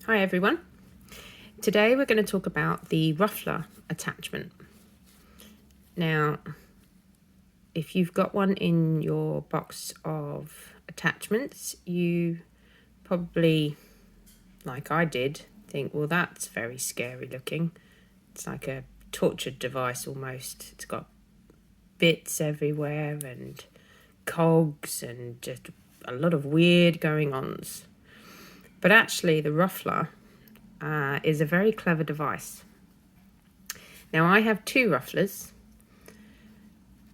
Hi everyone. Today we're going to talk about the ruffler attachment. Now, if you've got one in your box of attachments, you probably, like I did, think, well, that's very scary looking. It's like a tortured device almost. It's got bits everywhere and cogs and just a lot of weird going-ons. But actually the ruffler is a very clever device. Now I have two rufflers,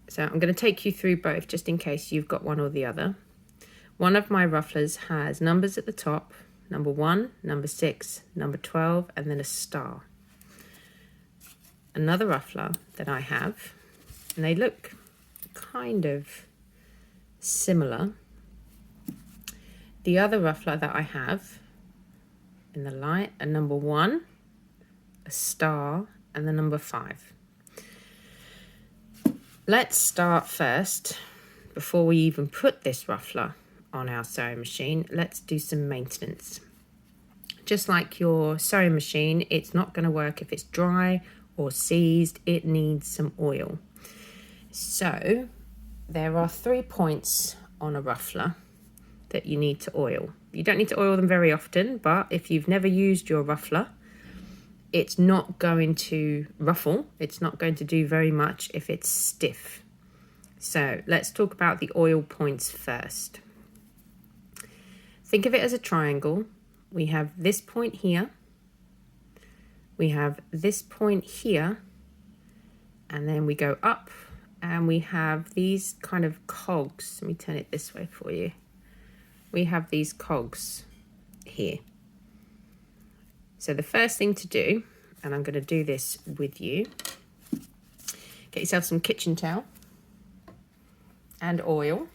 so I'm going to take you through both just in case you've got one or the other. One of my rufflers has numbers at the top, number 1, number 6, number 12, and then a star. Another ruffler that I have, and they look kind of similar. The other ruffler that I have in the light, a number 1, a star, and the number 5. Let's start first, before we even put this ruffler on our sewing machine, let's do some maintenance. Just like your sewing machine, it's not going to work if it's dry or seized. It needs some oil. So there are 3 points on a ruffler that you need to oil. You don't need to oil them very often, but if you've never used your ruffler, it's not going to ruffle. It's not going to do very much if it's stiff. So let's talk about the oil points first. Think of it as a triangle. We have this point here. We have this point here. And then we go up and we have these kind of cogs. Let me turn it this way for you. We have these cogs here. So the first thing to do, and I'm going to do this with you, get yourself some kitchen towel and oil.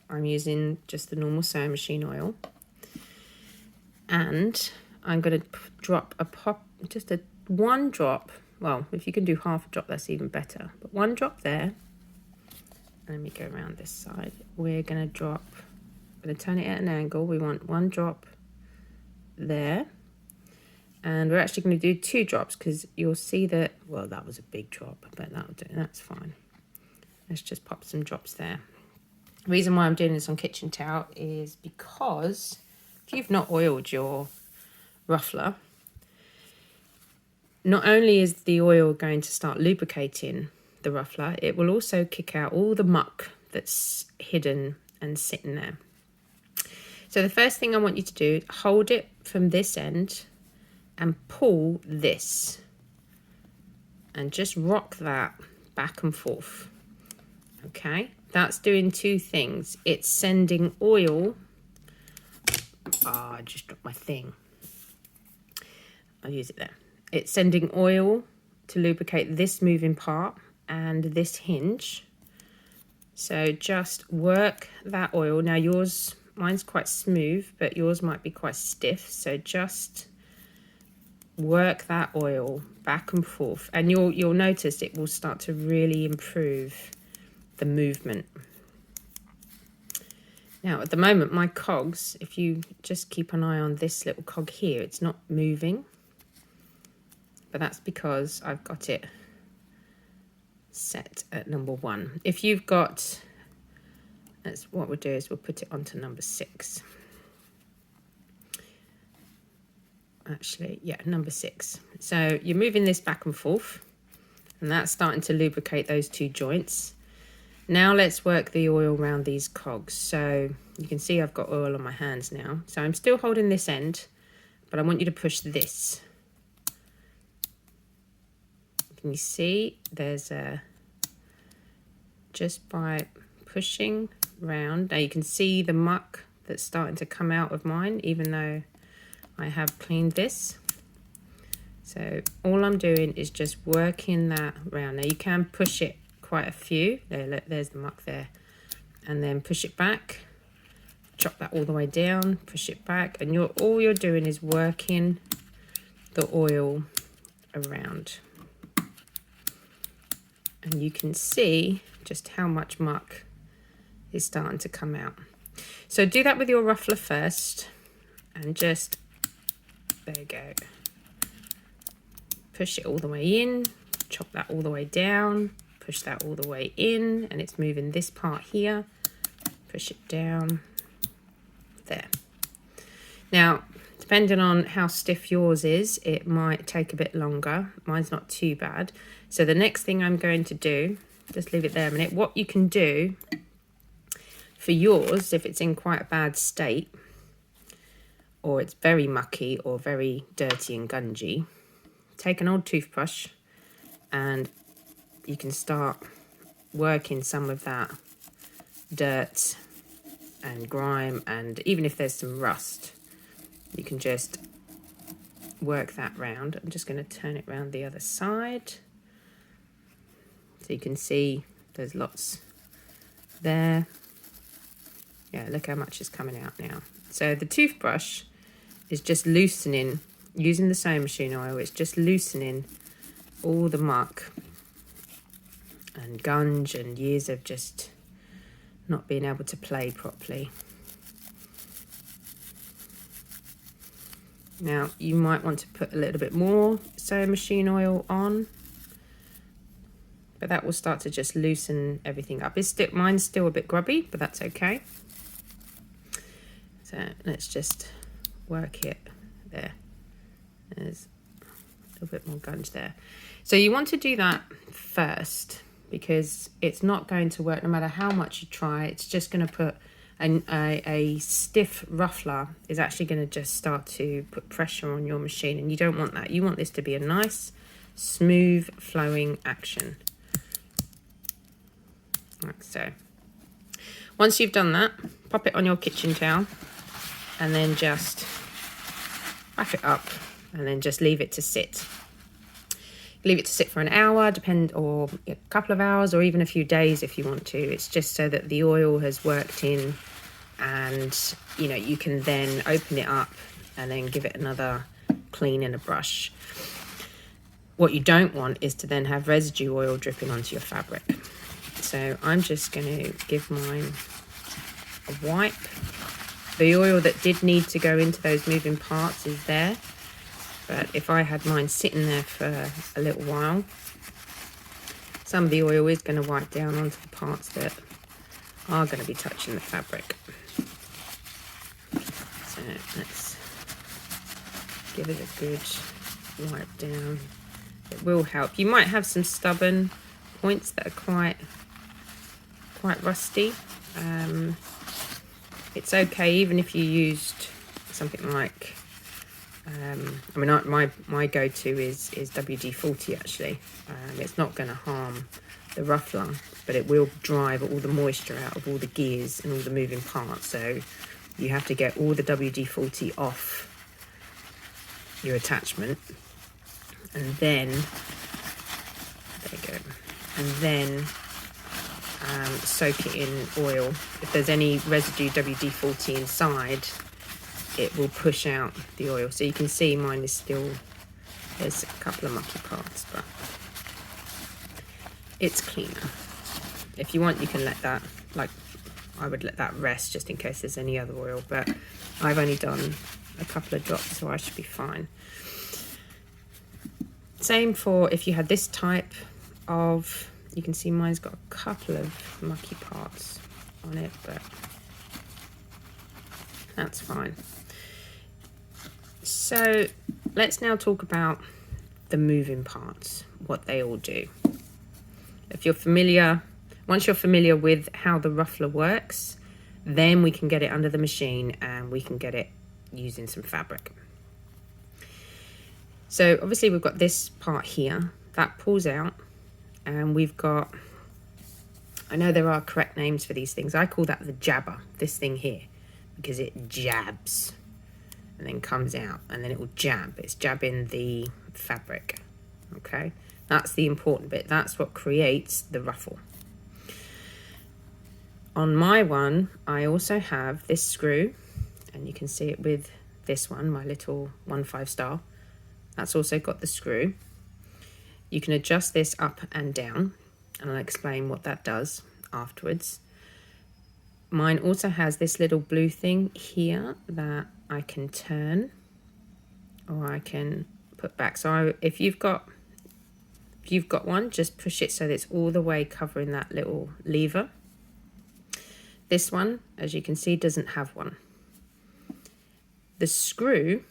I'm using just the normal sewing machine oil. And I'm going to drop one drop. Well, if you can do half a drop, that's even better. But one drop there. Let me go around this side. We're going to drop, I'm going to turn it at an angle. We want one drop there. And we're actually going to do 2 drops because you'll see that, well, that was a big drop, but that'll do, that's fine. Let's just pop some drops there. The reason why I'm doing this on kitchen towel is because if you've not oiled your ruffler, not only is the oil going to start lubricating the ruffler, it will also kick out all the muck that's hidden and sitting there. So the first thing I want you to do, hold it from this end and pull this and just rock that back and forth. Okay, that's doing 2 things. It's sending oil. I just dropped my thing. I'll use it there. It's sending oil to lubricate this moving part and this hinge. So just work that oil. Now mine's quite smooth, but yours might be quite stiff. So just work that oil back and forth, and you'll notice it will start to really improve the movement. Now at the moment, my cogs, if you just keep an eye on this little cog here, it's not moving, but that's because I've got it set at number 1. If you've got, that's what we'll do is we'll put it onto number 6. Actually, yeah, number 6. So you're moving this back and forth, and that's starting to lubricate those 2 joints. Now let's work the oil around these cogs. So you can see I've got oil on my hands now. So I'm still holding this end, but I want you to push this. Can you see there's just by pushing round. Now you can see the muck that's starting to come out of mine, even though I have cleaned this. So all I'm doing is just working that round. Now you can push it quite a few. There, look, there's the muck there. And then push it back, chop that all the way down, push it back, and all you're doing is working the oil around. And you can see just how much muck is starting to come out. So do that with your ruffler first, and just, there you go, push it all the way in, chop that all the way down, push that all the way in, and it's moving this part here, push it down, there. Now, depending on how stiff yours is, it might take a bit longer. Mine's not too bad. So the next thing I'm going to do, just leave it there a minute. What you can do for yours, if it's in quite a bad state, or it's very mucky or very dirty and gungy, take an old toothbrush and you can start working some of that dirt and grime, and even if there's some rust, you can just work that round. I'm just going to turn it round the other side so you can see there's lots there. Yeah, look how much is coming out now. So the toothbrush is just loosening, using the sewing machine oil, it's just loosening all the muck and gunge and years of just not being able to play properly. Now, you might want to put a little bit more sewing machine oil on, but that will start to just loosen everything up. Mine's still a bit grubby, but that's okay. So let's just work it there. There's a little bit more gunge there. So you want to do that first, because it's not going to work no matter how much you try. It's just going to put a stiff ruffler is actually going to just start to put pressure on your machine, and you don't want that. You want this to be a nice, smooth, flowing action. Like so. Once you've done that, pop it on your kitchen towel and then just wrap it up and then just leave it to sit. Leave it to sit for an hour, or a couple of hours, or even a few days if you want to. It's just so that the oil has worked in, and you know, you can then open it up and then give it another clean in a brush. What you don't want is to then have residue oil dripping onto your fabric. So I'm just going to give mine a wipe. The oil that did need to go into those moving parts is there. But if I had mine sitting there for a little while, some of the oil is going to wipe down onto the parts that are going to be touching the fabric. So let's give it a good wipe down. It will help. You might have some stubborn points that are quite rusty. It's okay even if you used something like my go-to is WD-40 actually. It's not going to harm the ruffler, but it will drive all the moisture out of all the gears and all the moving parts. So you have to get all the WD-40 off your attachment, and then there you go, and then soak it in oil. If there's any residue WD-40 inside, it will push out the oil. So you can see mine is still, there's a couple of mucky parts, but it's cleaner. If you want, you can let that, like I would let that rest just in case there's any other oil, but I've only done a couple of drops, so I should be fine. Same for if you had this type of, you can see mine's got a couple of mucky parts on it, but that's fine. So let's now talk about the moving parts, what they all do. If you're familiar, once you're familiar with how the ruffler works, then we can get it under the machine and we can get it using some fabric. So obviously we've got this part here that pulls out, and we've got, I know there are correct names for these things. I call that the jabber, this thing here, because it jabs and then comes out, and then it will jab. It's jabbing the fabric, okay? That's the important bit. That's what creates the ruffle. On my one, I also have this screw, and you can see it with this one, my little 1/5 star. That's also got the screw. You can adjust this up and down, and I'll explain what that does afterwards. Mine also has this little blue thing here that I can turn, or I can put back. So if you've got one, just push it so that it's all the way covering that little lever. This one, as you can see, doesn't have one. The screw,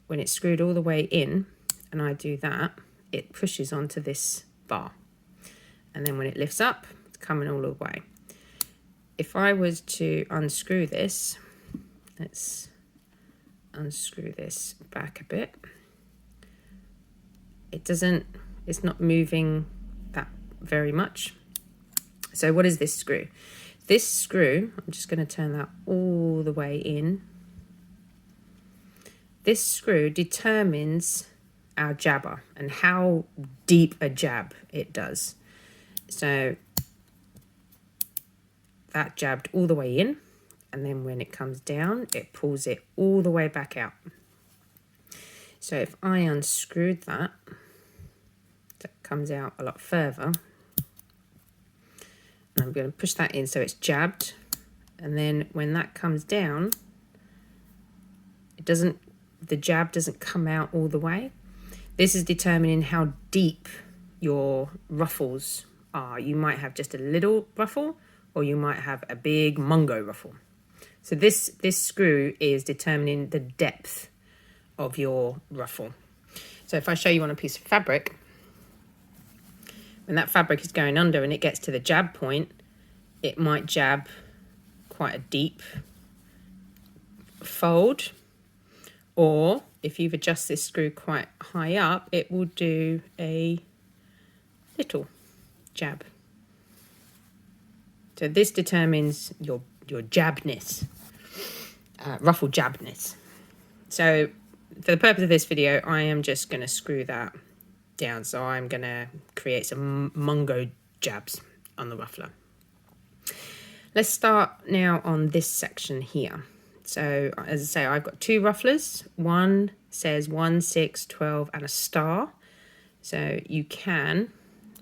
when it's screwed all the way in, and I do that, it pushes onto this bar. And then when it lifts up, it's coming all the way. If I was to unscrew this, let's unscrew this back a bit. It's not moving that very much. So what is this screw? This screw, I'm just going to turn that all the way in. This screw determines our jabber and how deep a jab it does. So that jabbed all the way in, and then when it comes down, it pulls it all the way back out. So if I unscrewed that, that comes out a lot further. And I'm going to push that in so it's jabbed, and then when that comes down, the jab doesn't come out all the way. This is determining how deep your ruffles are. You might have just a little ruffle, or you might have a big mungo ruffle. So this screw is determining the depth of your ruffle. So if I show you on a piece of fabric, when that fabric is going under and it gets to the jab point, it might jab quite a deep fold. Or if you've adjusted this screw quite high up, it will do a little jab. So this determines your jabness, ruffle jabness. So for the purpose of this video, I am just going to screw that down. So I'm going to create some mungo jabs on the ruffler. Let's start now on this section here. So as I say, I've got two rufflers. One says 1, 6, 12 and a star. So you can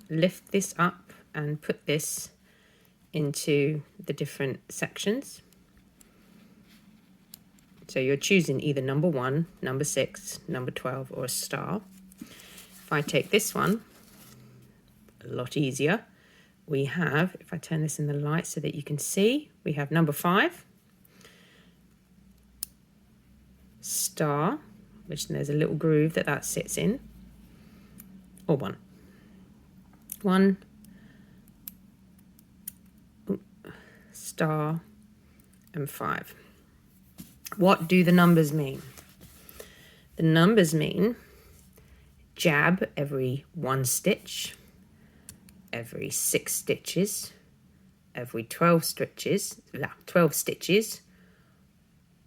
lift this up and put this into the different sections. So you're choosing either number 1, number 6, number 12 or a star. If I take this one, a lot easier. We have, if I turn this in the light so that you can see, we have number 5, star, which there's a little groove that sits in, or 1. 1, star, and 5. What do the numbers mean? The numbers mean jab every 1 stitch, every 6 stitches, every 12 stitches,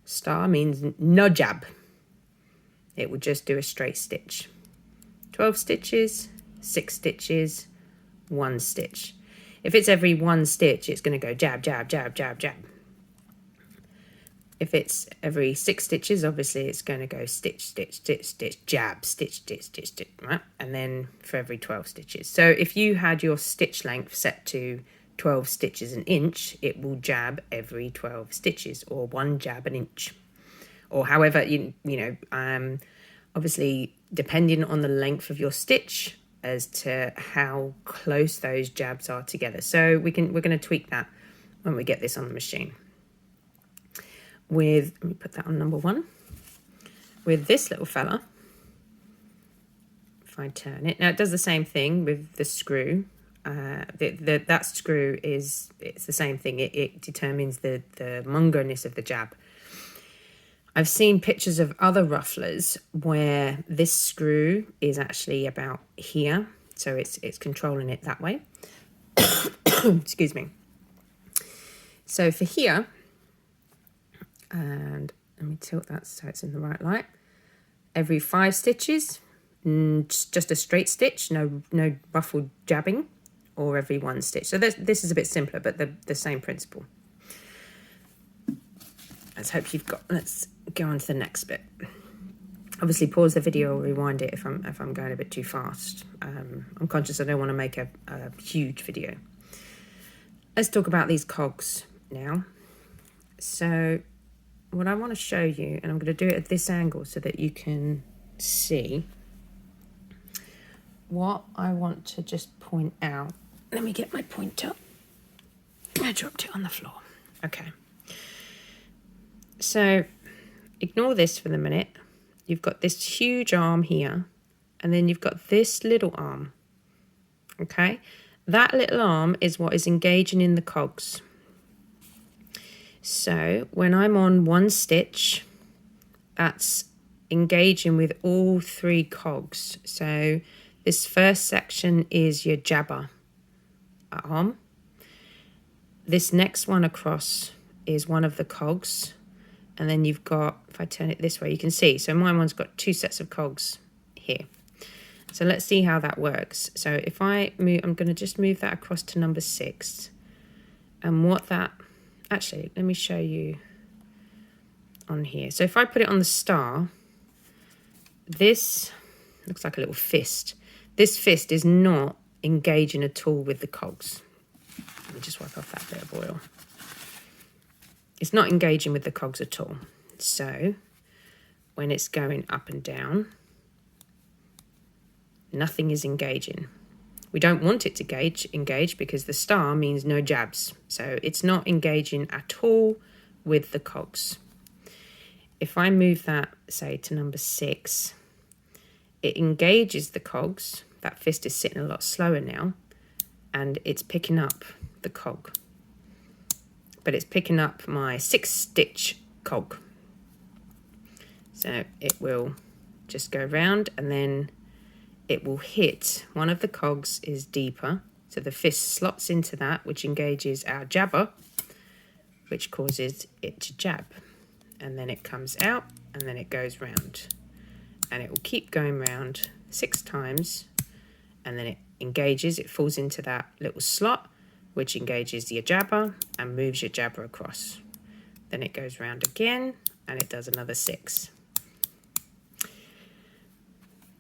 Star means no jab. It will just do a straight stitch. 12 stitches, 6 stitches, 1 stitch. If it's every 1 stitch, it's going to go jab, jab, jab, jab, jab. If it's every 6 stitches, obviously it's going to go stitch, stitch, stitch, stitch, jab, stitch, stitch, stitch, stitch, right? And then for every 12 stitches. So if you had your stitch length set to 12 stitches an inch, it will jab every 12 stitches, or 1 jab an inch, or however obviously depending on the length of your stitch as to how close those jabs are together. So we're going to tweak that when we get this on the machine. Let me put that on number 1. With this little fella, if I turn it, now it does the same thing with the screw. That screw it's the same thing. It determines the mungo-ness of the jab. I've seen pictures of other rufflers where this screw is actually about here, so it's controlling it that way. Excuse me. So for here, and let me tilt that so it's in the right light. Every 5 stitches, just a straight stitch, no ruffle jabbing, or every 1 stitch. So this is a bit simpler, but the same principle. Let's go on to the next bit. Obviously pause the video or rewind it if I'm going a bit too fast. I'm conscious I don't want to make a huge video. Let's talk about these cogs now. So what I want to show you, and I'm going to do it at this angle so that you can see what I want to just point out. Let me get my pointer. I dropped it on the floor. Okay. So ignore this for the minute. You've got this huge arm here, and then you've got this little arm. Okay. That little arm is what is engaging in the cogs. So when I'm on one stitch, that's engaging with all three cogs. So this first section is your jabber arm. This next one across is one of the cogs. And then you've got, if I turn it this way, you can see. So my one's got two sets of cogs here. So let's see how that works. So if I move, I'm going to just move that across to number 6. And what that, actually, let me show you on here. So if I put it on the star, this looks like a little fist. This fist is not engaging at all with the cogs. Let me just wipe off that bit of oil. It's not engaging with the cogs at all. So when it's going up and down, nothing is engaging. We don't want it to engage because the star means no jabs. So it's not engaging at all with the cogs. If I move that, say, to number 6, it engages the cogs. That fist is sitting a lot slower now, and it's picking up the cog. But it's picking up my 6-stitch cog. So it will just go round, and then it will hit one of the cogs is deeper. So the fist slots into that, which engages our jabber, which causes it to jab. And then it comes out, and then it goes round. And it will keep going round 6 times, and then it engages, it falls into that little slot, which engages your jabber and moves your jabber across. Then it goes round again, and it does another 6.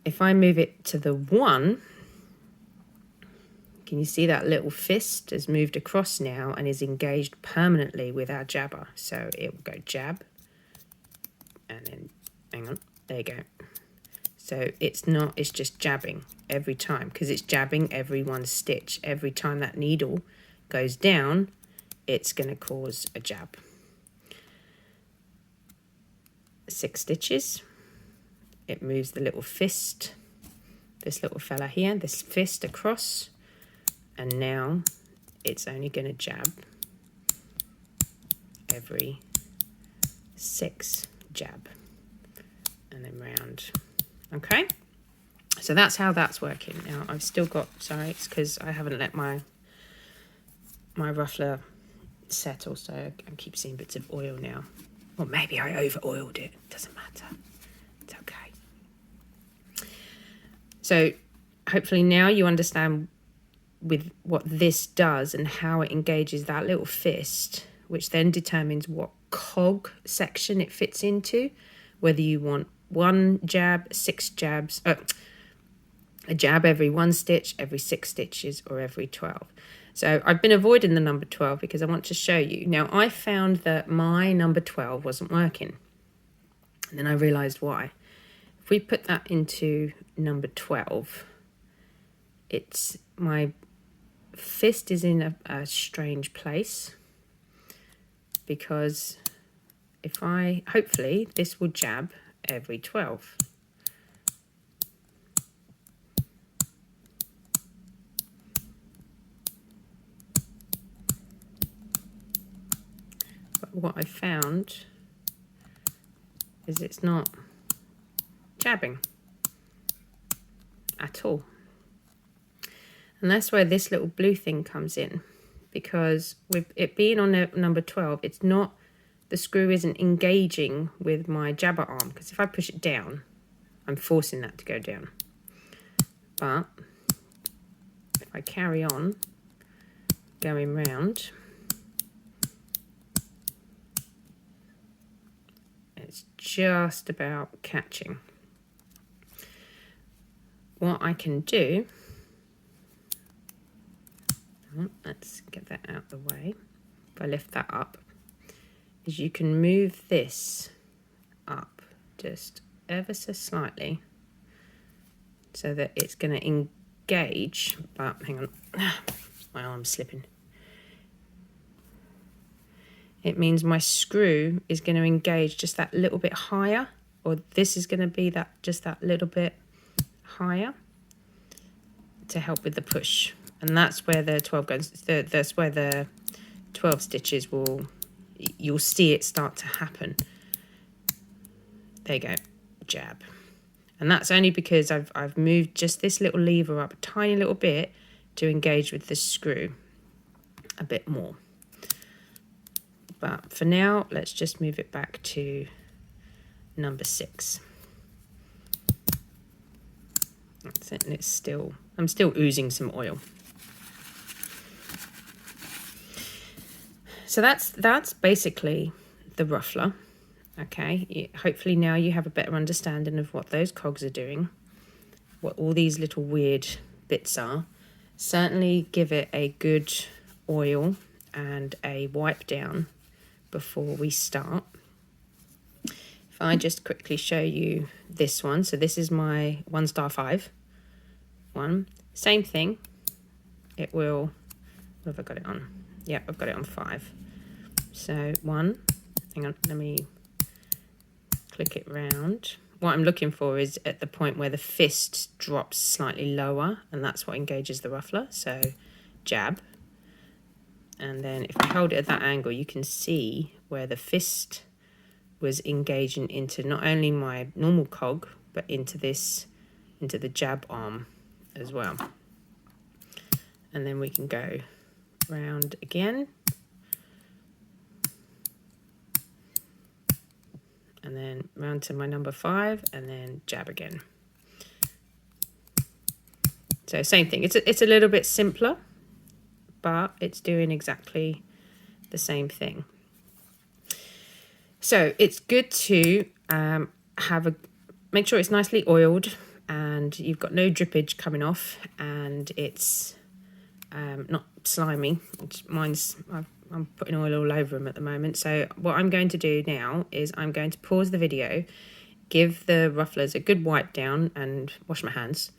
If I move it to the 1, can you see that little fist has moved across now and is engaged permanently with our jabber? So it will go jab, and then, hang on, there you go. So it's just jabbing every time, because it's jabbing every one stitch. Every time that needle goes down, it's going to cause a jab. 6 stitches. It moves the little fist, this little fella here, this fist across, and now it's only going to jab every 6 jab, and then round. Okay, so that's how that's working. Now I've still got, sorry, it's because I haven't let my ruffler settle, so I keep seeing bits of oil now. Or maybe I over-oiled it, doesn't matter. It's okay. So hopefully now you understand with what this does and how it engages that little fist, which then determines what cog section it fits into, whether you want 1 jab, 6 jabs, a jab every 1 stitch, every 6 stitches, or every 12. So I've been avoiding the number 12 because I want to show you. Now I found that my number 12 wasn't working, and then I realized why. If we put that into number 12, it's my fist is in a strange place, because if I, hopefully this will jab every 12. But what I found is it's not jabbing at all. And that's where this little blue thing comes in, because with it being on number 12, it's not, the screw isn't engaging with my jabber arm, because if I push it down, I'm forcing that to go down. But if I carry on going round, it's just about catching. What I can do, let's get that out of the way. If I lift that up, is you can move this up just ever so slightly so that it's going to engage, but hang on, my arm's slipping. It means my screw is going to engage just that little bit higher, or this is going to be just that little bit higher to help with the push. And that's where the 12 goes. That's where the 12 stitches you'll see it start to happen. There you go, jab. And that's only because I've moved just this little lever up a tiny little bit to engage with the screw a bit more. But for now, let's just move it back to number 6. That's it, and I'm still oozing some oil. So that's basically the ruffler. Okay, hopefully now you have a better understanding of what those cogs are doing, what all these little weird bits are. Certainly give it a good oil and a wipe down before we start. If I just quickly show you this one, so this is my 1 star 5 one. Same thing. It will, what have I got it on? Yeah, I've got it on 5. So 1, hang on, let me click it round. What I'm looking for is at the point where the fist drops slightly lower, and that's what engages the ruffler. So jab. And then if I hold it at that angle, you can see where the fist was engaging into not only my normal cog, but into the jab arm as well. And then we can go round again. And then round to my number 5, and then jab again. So same thing. It's a little bit simpler, but it's doing exactly the same thing. So it's good to make sure it's nicely oiled and you've got no drippage coming off, and it's not slimy. I'm putting oil all over them at the moment. So what I'm going to do now is I'm going to pause the video, give the rufflers a good wipe down and wash my hands,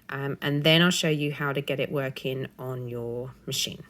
and then I'll show you how to get it working on your machine.